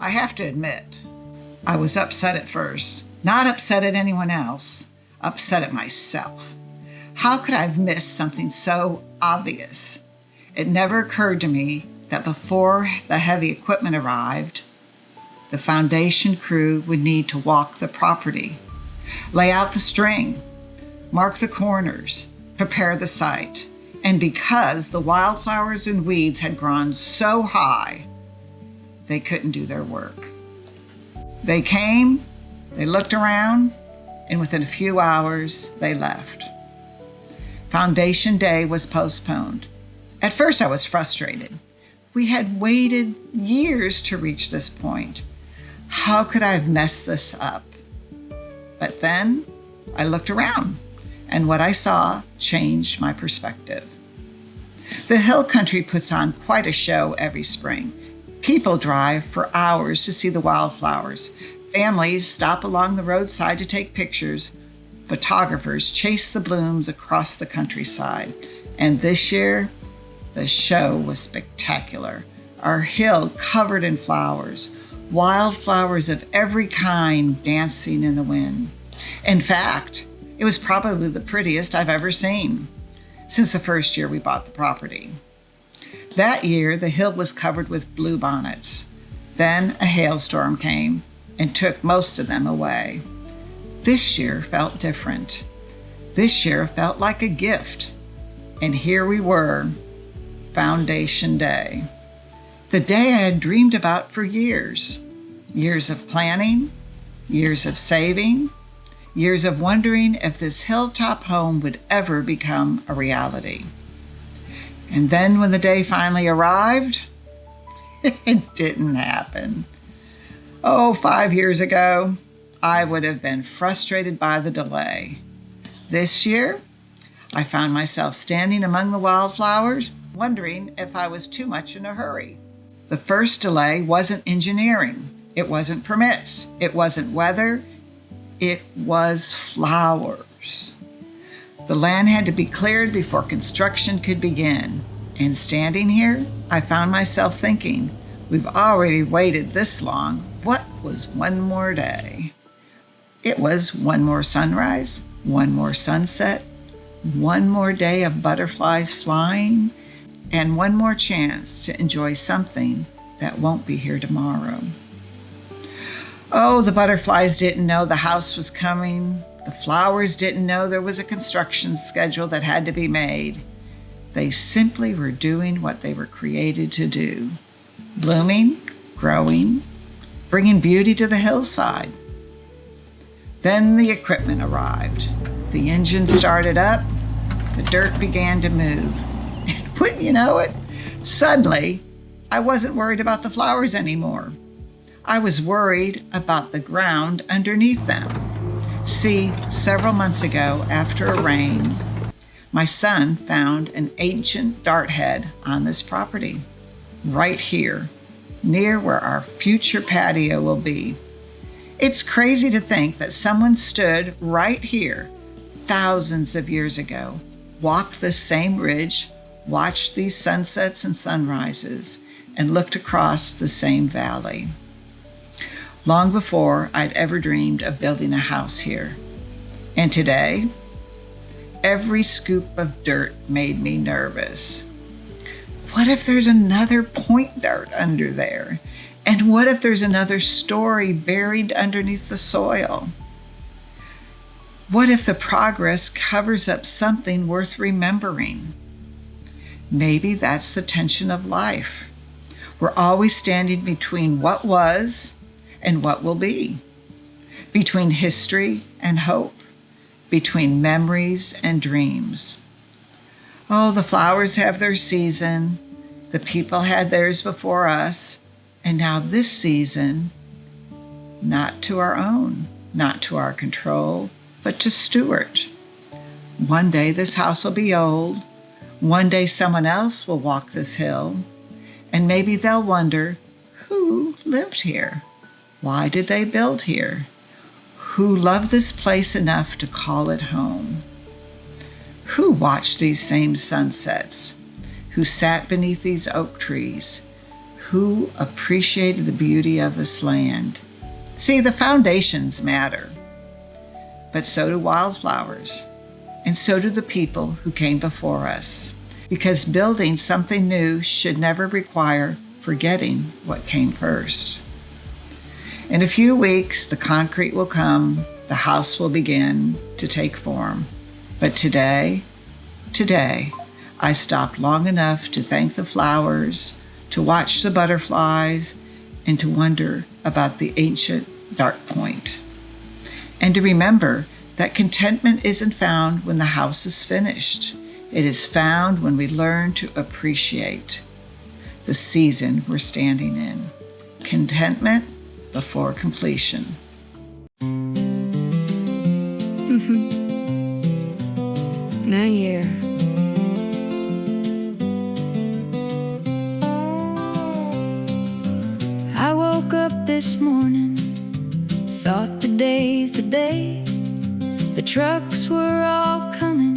I have to admit, I was upset at first. Not upset at anyone else, upset at myself. How could I have missed something so obvious? It never occurred to me that before the heavy equipment arrived, the foundation crew would need to walk the property, lay out the string, mark the corners, prepare the site. And because the wildflowers and weeds had grown so high, they couldn't do their work. They came, they looked around, and within a few hours, they left. Foundation Day was postponed. At first, I was frustrated. We had waited years to reach this point. How could I have messed this up? But then I looked around, and what I saw changed my perspective. The hill country puts on quite a show every spring. People drive for hours to see the wildflowers. Families stop along the roadside to take pictures. Photographers chase the blooms across the countryside. And this year, the show was spectacular. Our hill covered in flowers, wildflowers of every kind dancing in the wind. In fact, it was probably the prettiest I've ever seen since the first year we bought the property. That year, the hill was covered with bluebonnets. Then a hailstorm came and took most of them away. This year felt different. This year felt like a gift. And here we were, Foundation Day. The day I had dreamed about for years. Years of planning, years of saving, years of wondering if this hilltop home would ever become a reality. And then when the day finally arrived, it didn't happen. 5 years ago, I would have been frustrated by the delay. This year, I found myself standing among the wildflowers, wondering if I was too much in a hurry. The first delay wasn't engineering. It wasn't permits. It wasn't weather. It was flowers. The land had to be cleared before construction could begin. And standing here, I found myself thinking, we've already waited this long. What was one more day? It was one more sunrise, one more sunset, one more day of butterflies flying, and one more chance to enjoy something that won't be here tomorrow. The butterflies didn't know the house was coming. The flowers didn't know there was a construction schedule that had to be made. They simply were doing what they were created to do, blooming, growing, bringing beauty to the hillside. Then the equipment arrived. The engine started up. The dirt began to move. And wouldn't you know it, suddenly, I wasn't worried about the flowers anymore. I was worried about the ground underneath them. See, several months ago, after a rain, my son found an ancient dart head on this property, right here, near where our future patio will be. It's crazy to think that someone stood right here thousands of years ago, walked this same ridge, watched these sunsets and sunrises, and looked across the same valley. Long before I'd ever dreamed of building a house here. And today, every scoop of dirt made me nervous. What if there's another point dart under there? And what if there's another story buried underneath the soil? What if the progress covers up something worth remembering? Maybe that's the tension of life. We're always standing between what was and what will be, between history and hope, between memories and dreams. The flowers have their season. The people had theirs before us. And now this season, not to our own, not to our control, but to steward. One day this house will be old. One day someone else will walk this hill. And maybe they'll wonder, who lived here? Why did they build here? Who loved this place enough to call it home? Who watched these same sunsets? Who sat beneath these oak trees? who appreciated the beauty of this land. See, the foundations matter, but so do wildflowers, and so do the people who came before us, because building something new should never require forgetting what came first. In a few weeks, the concrete will come, the house will begin to take form. But today, I stopped long enough to thank the flowers, to watch the butterflies, and to wonder about the ancient dark point. And to remember that contentment isn't found when the house is finished. It is found when we learn to appreciate the season we're standing in. Contentment before completion. Now yeah. I woke up this morning, thought today's the day. The trucks were all coming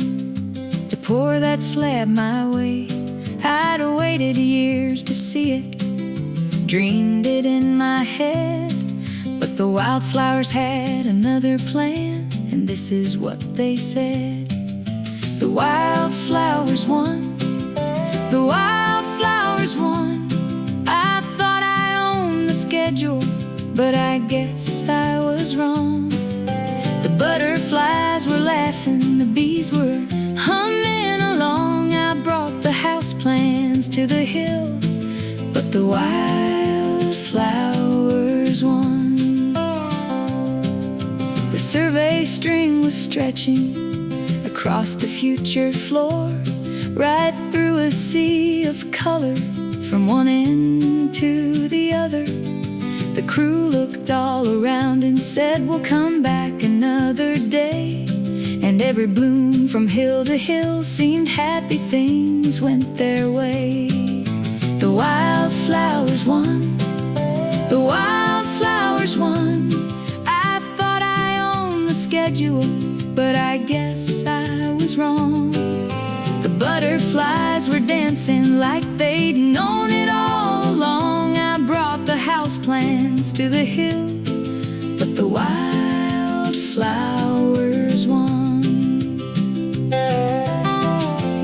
to pour that slab my way. I'd waited years to see it, dreamed it in my head, but the wildflowers had another plan, and this is what they said. The wildflowers won, the wildflowers won. I thought I owned the schedule, but I guess I was wrong. The butterflies were laughing, the bees were humming along. I brought the house plans to the hill, but the wildflowers won. The survey string was stretching across the future floor, right through a sea of color, from one end to the other. The crew looked all around and said, we'll come back another day. And every bloom from hill to hill seemed happy, things went their way. The wildflowers won, the wildflowers won. I thought I owned the schedule, but I guess I was wrong. The butterflies were dancing like they'd known it all along. I brought the house plans to the hill, but the wildflowers won.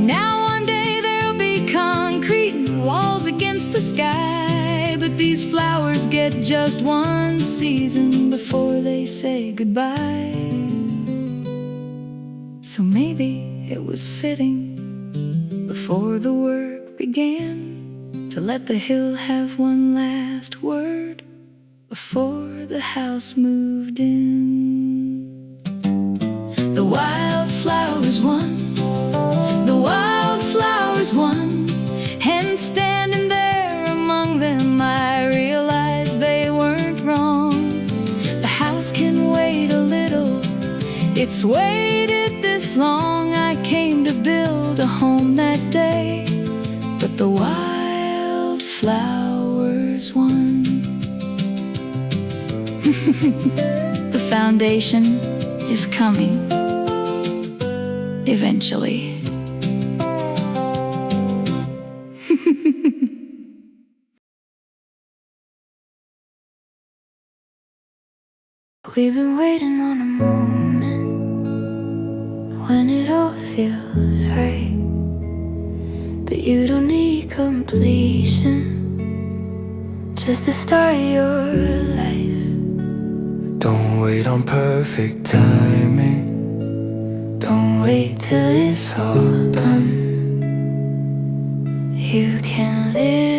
Now one day there'll be concrete and walls against the sky, but these flowers get just one season before they say goodbye. So maybe it was fitting, before the work began, to let the hill have one last word before the house moved in. The wildflowers won, the wildflowers won. And standing there among them, I realized they weren't wrong. The house can wait a little, it's waited this long. I came to build a home that day, but the wildflowers won. The foundation is coming eventually. We've been waiting on a moment when it all feels right, but you don't need completion, just the start of your life. Don't wait on perfect timing, don't wait till it's all done. You can live